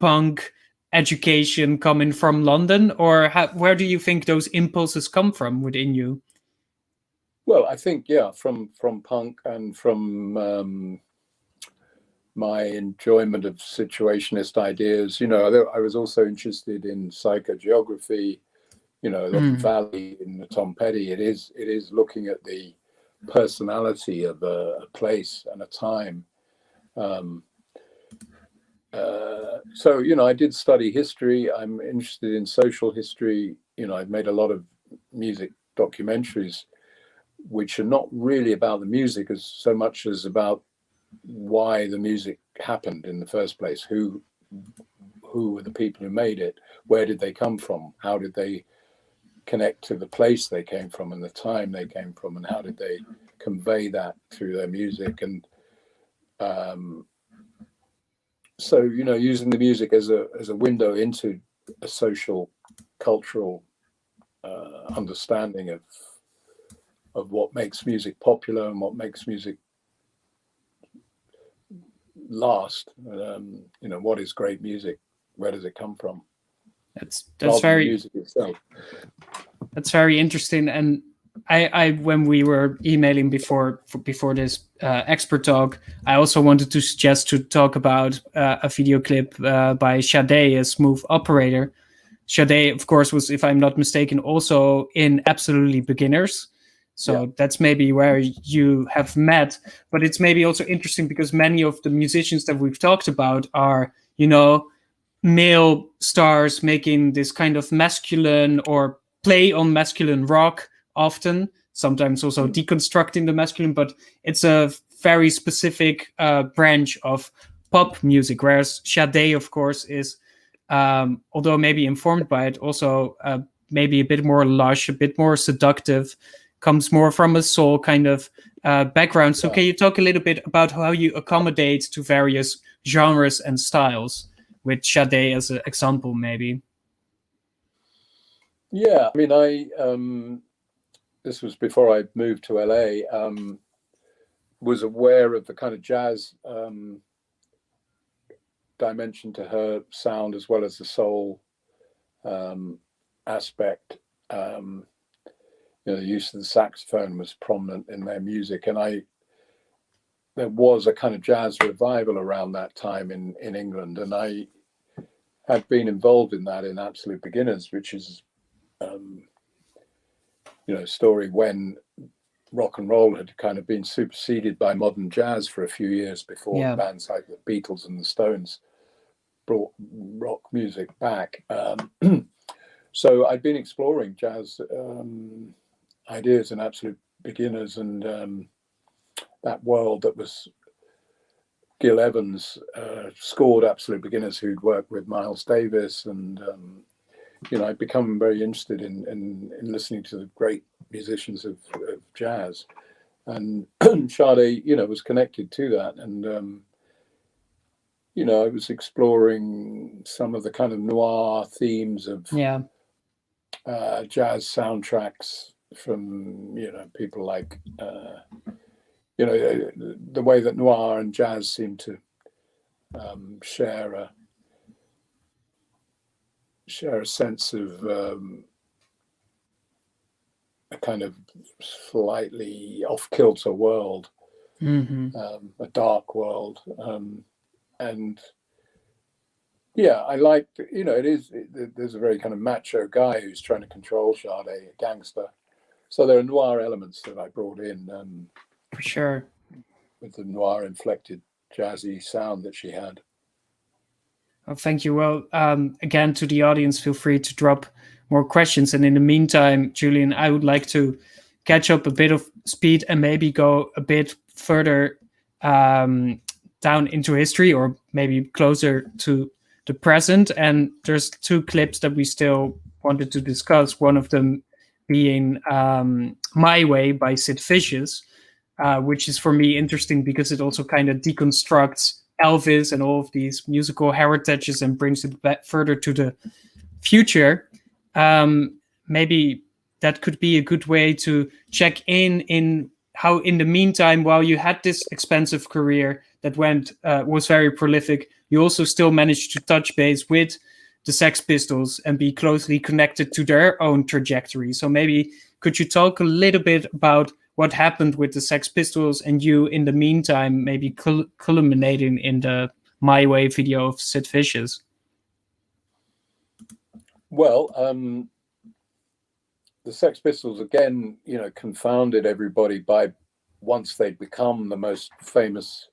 punk education coming from London, or where do you think those impulses come from within you? Well, I think, from punk and from my enjoyment of situationist ideas. I was also interested in psychogeography, the Valley in the Tom Petty. It is looking at the personality of a place and a time. So, I did study history. I'm interested in social history. I've made a lot of music documentaries, which are not really about the music as so much as about why the music happened in the first place. Who were the people who made it? Where did they come from? How did they connect to the place they came from and the time they came from? And how did they convey that through their music? And so, using the music as a window into a social, cultural understanding of what makes music popular and what makes music last. What is great music? Where does it come from? That's very music itself. That's very interesting. And I when we were emailing before this expert talk, I also wanted to suggest to talk about a video clip by Sade, a Smooth Operator. Sade, of course, was, if I'm not mistaken, also in Absolutely Beginners. So that's maybe where you have met. But it's maybe also interesting because many of the musicians that we've talked about are, male stars making this kind of masculine or play on masculine rock often, sometimes also deconstructing the masculine, but it's a very specific branch of pop music, whereas Sade, of course, is, although maybe informed by it, also maybe a bit more lush, a bit more seductive, comes more from a soul kind of background. So can you talk a little bit about how you accommodate to various genres and styles, with Sade as an example, maybe? Yeah, I mean, this was before I moved to LA, was aware of the kind of jazz dimension to her sound, as well as the soul aspect. The use of the saxophone was prominent in their music, and there was a kind of jazz revival around that time in England, and I had been involved in that in Absolute Beginners, which is a story when rock and roll had kind of been superseded by modern jazz for a few years before bands like the Beatles and the Stones brought rock music back. So I'd been exploring jazz ideas in Absolute Beginners, and that world that was Gil Evans scored Absolute Beginners, who'd worked with Miles Davis, and I'd become very interested in listening to the great musicians of jazz, and Sade, was connected to that, and I was exploring some of the kind of noir themes of jazz soundtracks from people like the way that noir and jazz seem to share a sense of a kind of slightly off-kilter world, a dark world, and I liked, there's a very kind of macho guy who's trying to control Sade, a gangster. So there are noir elements that I brought in, for sure, with the noir inflected jazzy sound that she had. Oh, thank you. Well, again, to the audience, feel free to drop more questions. And in the meantime, Julien, I would like to catch up a bit of speed and maybe go a bit further down into history, or maybe closer to the present. And there's two clips that we still wanted to discuss. One of them being My Way by Sid Vicious. which is for me interesting because it also kind of deconstructs Elvis and all of these musical heritages and brings it back further to the future. Maybe that could be a good way to check in how, in the meantime, while you had this expensive career that was very prolific, you also still managed to touch base with the Sex Pistols and be closely connected to their own trajectory. So maybe could you talk a little bit about what happened with the Sex Pistols and you in the meantime, maybe culminating in the My Way video of Sid Vicious? Well, the Sex Pistols, again, confounded everybody by, once they'd become the most famous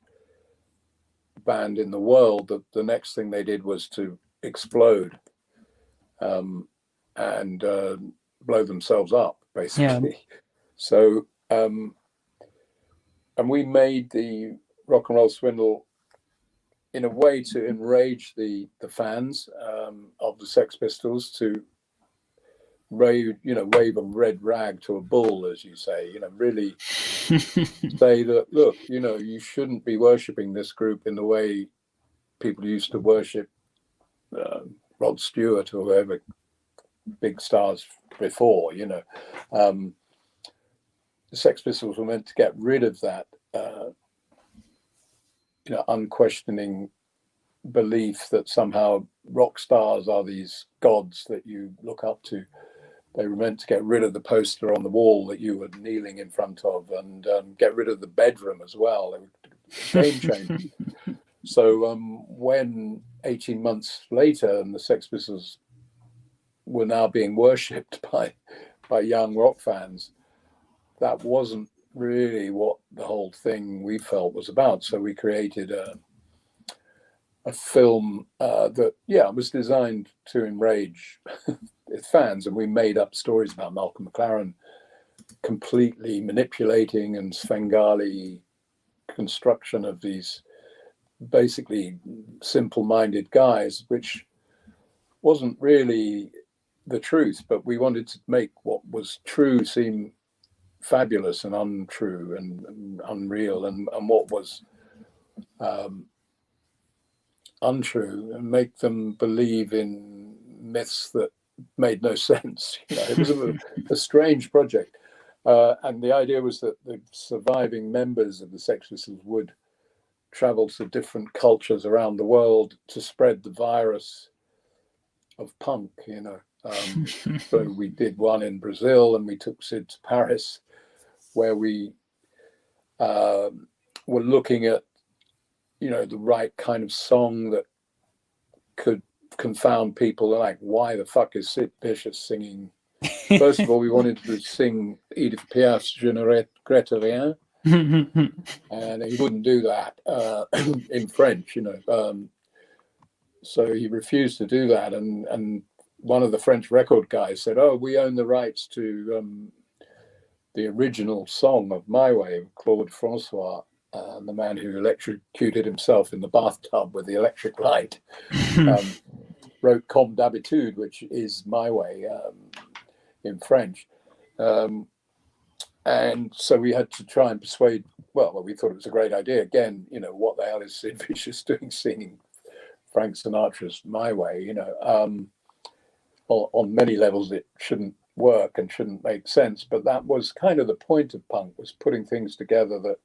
band in the world, the next thing they did was to explode and blow themselves up, basically. Yeah. So, and we made the Rock and Roll Swindle in a way to enrage the fans of the Sex Pistols, to wave a red rag to a bull, as you say, really say that, look, you shouldn't be worshipping this group in the way people used to worship Rod Stewart or whoever big stars before. The Sex Pistols were meant to get rid of that unquestioning belief that somehow rock stars are these gods that you look up to. They were meant to get rid of the poster on the wall that you were kneeling in front of, and get rid of the bedroom as well. They were game changers. So when 18 months later, and the Sex Pistols were now being worshipped by young rock fans, that wasn't really what the whole thing we felt was about. So we created a film that was designed to enrage its fans, and we made up stories about Malcolm McLaren completely manipulating and Svengali construction of these basically simple-minded guys, which wasn't really the truth, but we wanted to make what was true seem fabulous and untrue and unreal, and what was untrue, and make them believe in myths that made no sense. It was a strange project, and the idea was that the surviving members of the Sex Pistols would travel to different cultures around the world to spread the virus of punk. So we did one in Brazil, and we took Sid to Paris, where we were looking at the right kind of song that could confound people. Like, why the fuck is Sid Vicious singing? First of all, we wanted to sing Edith Piaf's Je ne regrette rien, and he wouldn't do that in French, so he refused to do that, and one of the French record guys said, "Oh, we own the rights to the original song of My Way, Claude Francois, the man who electrocuted himself in the bathtub with the electric light, wrote Comme d'habitude, which is My Way in French." And so we had to try and persuade, well, we thought it was a great idea. Again, what the hell is Sid Vicious doing singing Frank Sinatra's My Way? On many levels, it shouldn't work and shouldn't make sense. But that was kind of the point of punk, was putting things together that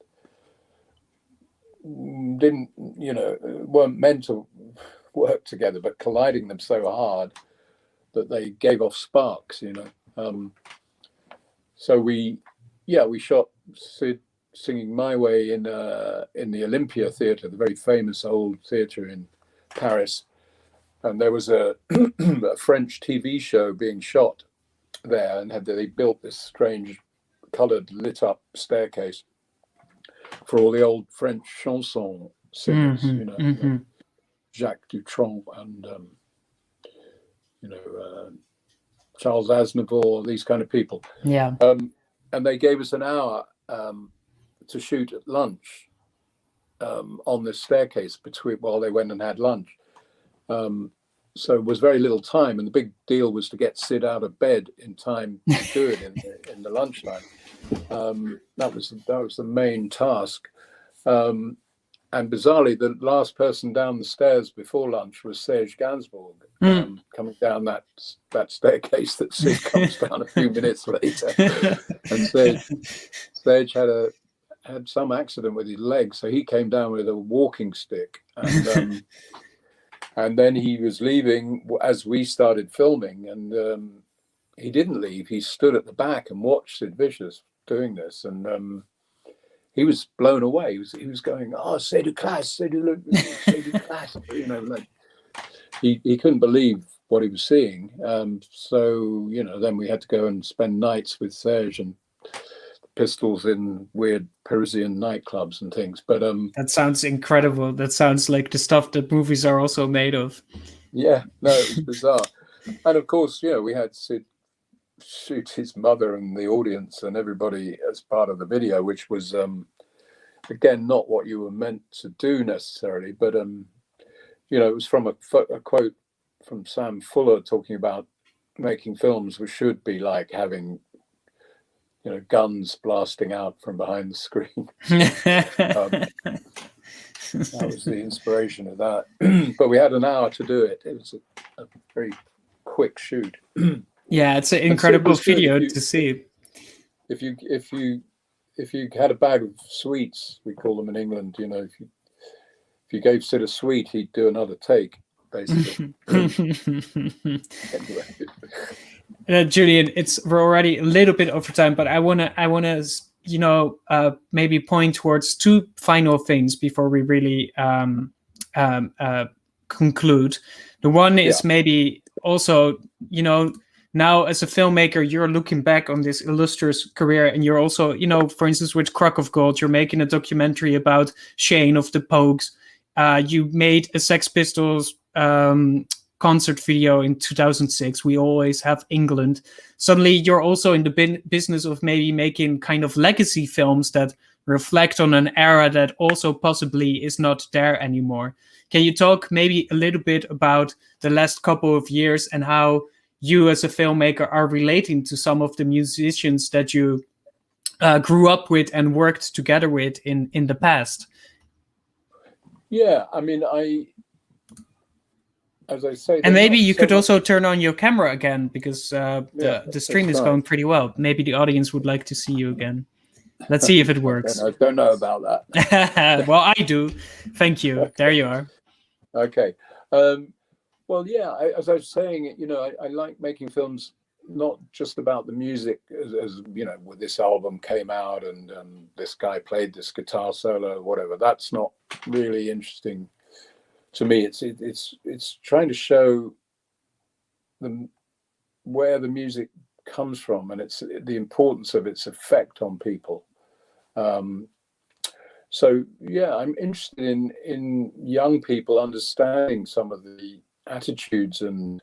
didn't, weren't meant to work together, but colliding them so hard that they gave off sparks, So we shot Sid singing My Way in the Olympia Theatre, the very famous old theatre in Paris. And there was a French TV show being shot there, and they built this strange coloured lit up staircase for all the old French chanson singers, Jacques Dutronc and Charles Aznavour, these kind of people. Yeah. And they gave us an hour to shoot at lunch on this staircase while they went and had lunch. So it was very little time, and the big deal was to get Sid out of bed in time to do it in the lunchtime. That was the main task. And bizarrely, the last person down the stairs before lunch was Serge Gainsbourg, coming down that staircase that Sid comes down a few minutes later. And Serge had some accident with his leg, so he came down with a walking stick, and and then he was leaving as we started filming, and he didn't leave. He stood at the back and watched Sid Vicious doing this, and he was blown away. He was going, "Oh, c'est de classe, c'est de classe," you know, like he couldn't believe what he was seeing. So you know, then we had to go and spend nights with Serge and Pistols in weird Parisian nightclubs and things. But that sounds incredible. That sounds like the stuff that movies are also made of. Yeah, no, it was bizarre. And of course, you know, we had Sid shoot his mother and the audience and everybody as part of the video, which was again not what you were meant to do necessarily, but you know, it was from a quote from Sam Fuller talking about making films, which should be like having, you know, guns blasting out from behind the screen. That was the inspiration of that. But we had an hour to do it. It was a very quick shoot. Yeah, it's an incredible video to see. If you had a bag of sweets, we call them in England, you know, if you gave Sid a sweet, he'd do another take, basically. Anyway. Julien, we're already a little bit over time, but I wanna you know, maybe point towards two final things before we really conclude. The one is maybe also, you know, now as a filmmaker, you're looking back on this illustrious career, and you're also, you know, for instance, with Crock of Gold, you're making a documentary about Shane of the Pogues. You made a Sex Pistols concert video in 2006, We Always Have England. Suddenly you're also in the business of maybe making kind of legacy films that reflect on an era that also possibly is not there anymore. Can you talk maybe a little bit about the last couple of years and how you as a filmmaker are relating to some of the musicians that you grew up with and worked together with in the past? Yeah, I mean, as I say, and maybe you could also turn on your camera again, because the stream is going pretty well. Maybe the audience would like to see you again. Let's see if it works. I don't know about that. Well, I do. Thank you. Okay. There you are. Okay. Well, yeah, as I was saying, you know, I like making films not just about the music, as you know, when this album came out and this guy played this guitar solo or whatever. That's not really interesting to me. It's trying to show where the music comes from, and it's the importance of its effect on people. So yeah, I'm interested in young people understanding some of the attitudes and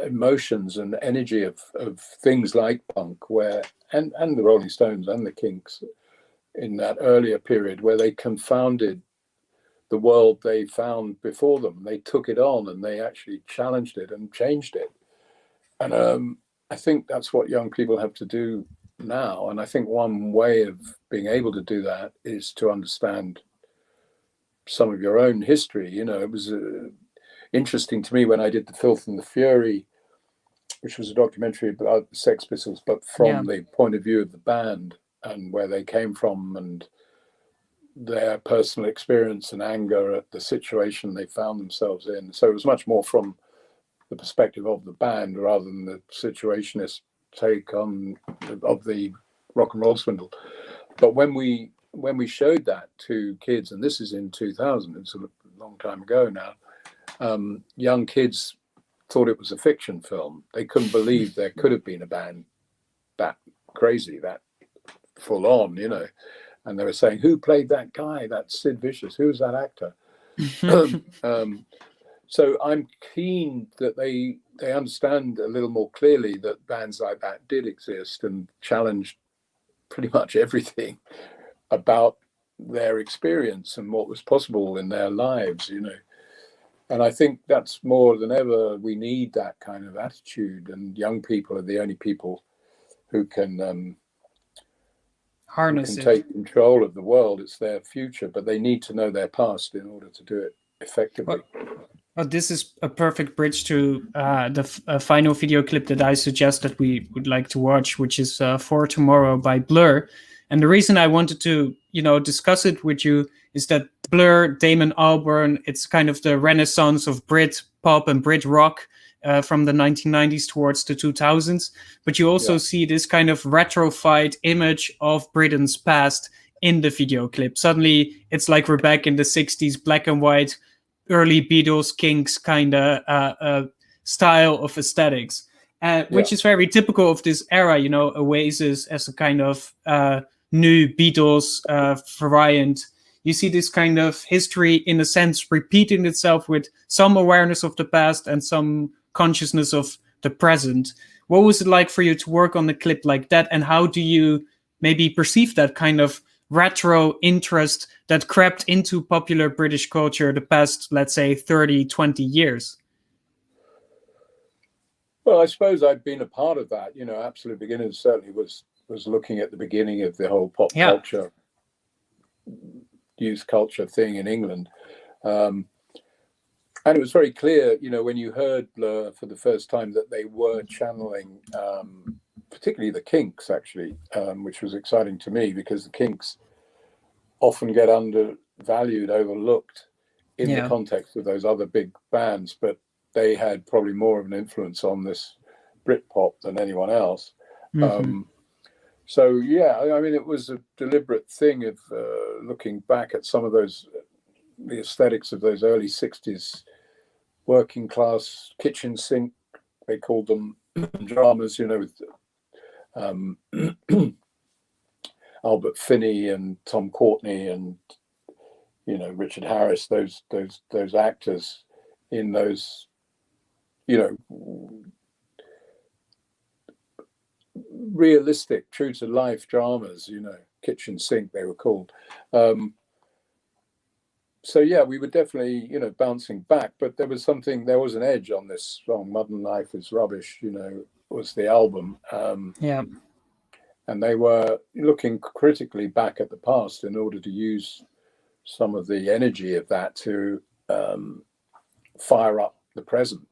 emotions and energy of things like punk, where and the Rolling Stones and the Kinks in that earlier period, where they confounded the world they found before them. They took it on and they actually challenged it and changed it. And I think that's what young people have to do now. And I think one way of being able to do that is to understand some of your own history. You know, it was interesting to me when I did The Filth and the Fury, which was a documentary about the Sex Pistols, but from the point of view of the band and where they came from and their personal experience and anger at the situation they found themselves in. So it was much more from the perspective of the band rather than the situationist take on of the rock and roll swindle. But when we showed that to kids, and this is in 2000, it's a long time ago now, young kids thought it was a fiction film. They couldn't believe there could have been a band that crazy, that full on, you know. And they were saying, who played that guy? That's Sid Vicious. Who's that actor? So I'm keen that they understand a little more clearly that bands like that did exist and challenged pretty much everything about their experience and what was possible in their lives, you know. And I think that's more than ever, we need that kind of attitude, and young people are the only people who can who harness can it. take control of the world. It's their future, but they need to know their past in order to do it effectively. Well, this is a perfect bridge to the final video clip that I suggest that we would like to watch, which is For Tomorrow by Blur. And the reason I wanted to, discuss it with you is that Blur, Damon Albarn, it's kind of the renaissance of Brit pop and Brit rock from the 1990s towards the 2000s. But you also see this kind of retrofied image of Britain's past in the video clip. Suddenly, it's like we're back in the 60s, black and white, early Beatles, Kinks kind of style of aesthetics, which is very typical of this era. Oasis as a kind of new Beatles variant. You see this kind of history, in a sense, repeating itself with some awareness of the past and some consciousness of the present. What was it like for you to work on a clip like that, and how do you maybe perceive that kind of retro interest that crept into popular British culture the past, let's say, 30, 20 years? Well, I suppose I've been a part of that. Absolute Beginners certainly was looking at the beginning of the whole pop culture, youth culture thing in England. And it was very clear, when you heard Blur for the first time, that they were channeling, particularly the Kinks, actually, which was exciting to me, because the Kinks often get undervalued, overlooked in the context of those other big bands, but they had probably more of an influence on this Britpop than anyone else. So, it was a deliberate thing of looking back at some of the aesthetics of those early 60s working class kitchen sink, they called them, dramas, with Albert Finney and Tom Courtenay and Richard Harris, those actors in those realistic, true to life dramas, kitchen sink they were called. So we were definitely bouncing back, but there was an edge on this song. Modern Life is Rubbish, was the album. And they were looking critically back at the past in order to use some of the energy of that to fire up the present,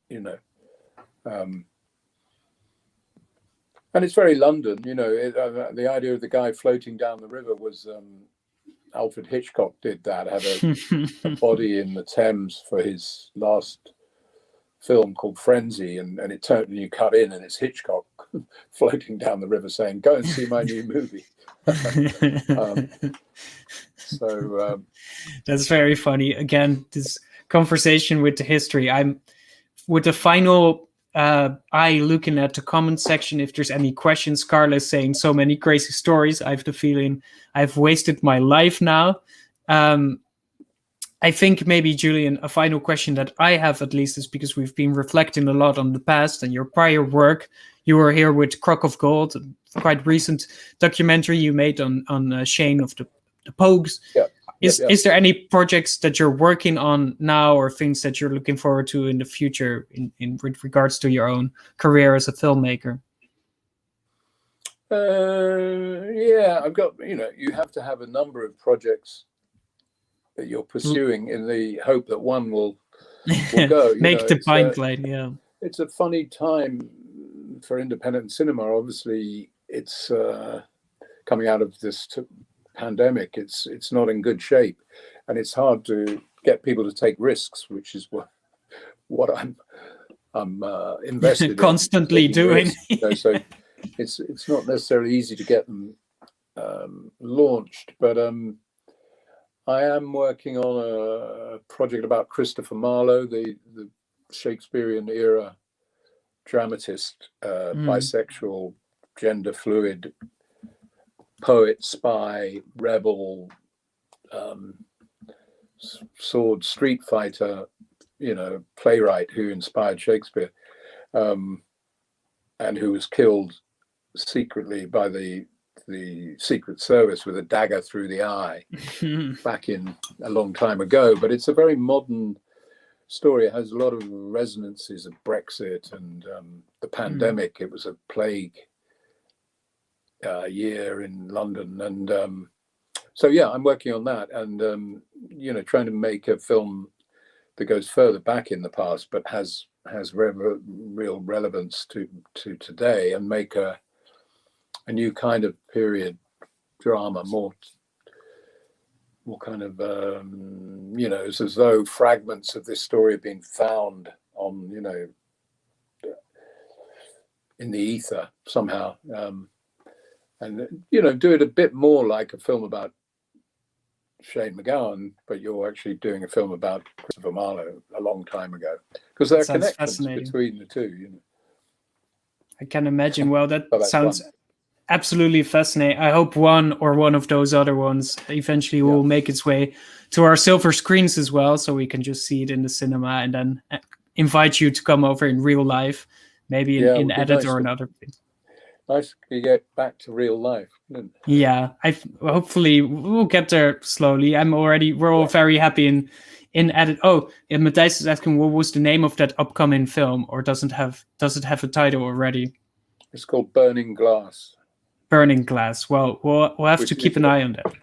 and it's very London, the idea of the guy floating down the river was Alfred Hitchcock did that, had a body in the Thames for his last film called Frenzy, and it turned, and you cut in and it's Hitchcock floating down the river saying, "Go and see my new movie." That's very funny. Again, this conversation with the history. I'm with the final eye looking at the comment section. If there's any questions, Carla is saying so many crazy stories. I have the feeling I've wasted my life now. I think maybe, Julien, a final question that I have, at least, is because we've been reflecting a lot on the past and your prior work. You were here with Crock of Gold, a quite recent documentary you made on Shane of the Pogues. Is there any projects that you're working on now, or things that you're looking forward to in the future in regards to your own career as a filmmaker? I've got, you have to have a number of projects that you're pursuing in the hope that one will go. Make the pipeline, It's a funny time for independent cinema. Obviously, it's coming out of this pandemic. It's not in good shape, and it's hard to get people to take risks, which is what I'm invested constantly in doing. So it's not necessarily easy to get them launched, but I am working on a project about Christopher Marlowe, the Shakespearean era dramatist, bisexual, gender fluid poet, spy, rebel, sword street fighter, playwright who inspired Shakespeare, and who was killed secretly by the Secret Service with a dagger through the eye back in a long time ago. But it's a very modern story. It has a lot of resonances of Brexit and the pandemic. It was a plague year in London, and so yeah, I'm working on that, and trying to make a film that goes further back in the past, but has real relevance to today, and make a new kind of period drama, more kind of it's as though fragments of this story have been found on in the ether somehow, and do it a bit more like a film about Shane MacGowan, but you're actually doing a film about Christopher Marlowe a long time ago, because there are connections between the two. I can imagine. Well, that sounds absolutely fascinating. I hope one of those other ones eventually will make its way to our silver screens as well, so we can just see it in the cinema and then invite you to come over in real life, maybe in edit or another thing. Nice to get back to real life. Yeah, hopefully we'll get there slowly. We're all very happy in edit. Oh, Matthijs is asking what was the name of that upcoming film, or does it have a title already? It's called Burning Glass. Burning Glass. Well, we'll have to keep an eye on that.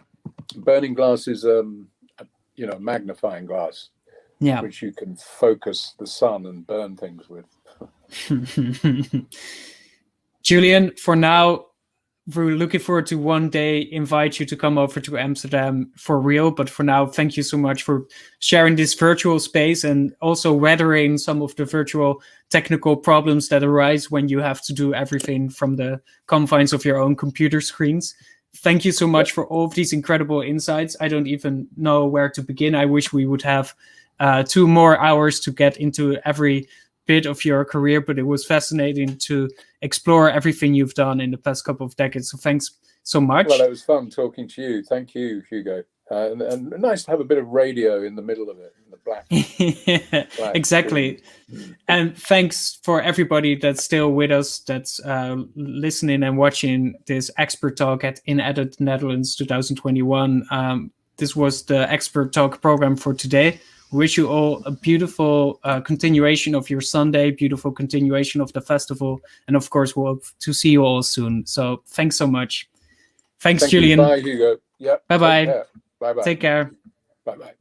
Burning Glass is a magnifying glass, which you can focus the sun and burn things with. Julien, for now, we're looking forward to one day invite you to come over to Amsterdam for real. But for now, thank you so much for sharing this virtual space and also weathering some of the virtual technical problems that arise when you have to do everything from the confines of your own computer screens. Thank you so much for all of these incredible insights. I don't even know where to begin. I wish we would have 2 more hours to get into every bit of your career, but it was fascinating to explore everything you've done in the past couple of decades. So thanks so much. Well, it was fun talking to you. Thank you, Hugo. And nice to have a bit of radio in the middle of it, in the black. Exactly. Screen. And thanks for everybody that's still with us, that's listening and watching this Expert Talk at In Edit Netherlands 2021. This was the Expert Talk program for today. Wish you all a beautiful continuation of your Sunday, beautiful continuation of the festival, and of course, we'll hope to see you all soon. So thanks so much. Thanks, Julien. Bye, Hugo. Yeah. Bye-bye. Bye-bye. Take care. Bye-bye.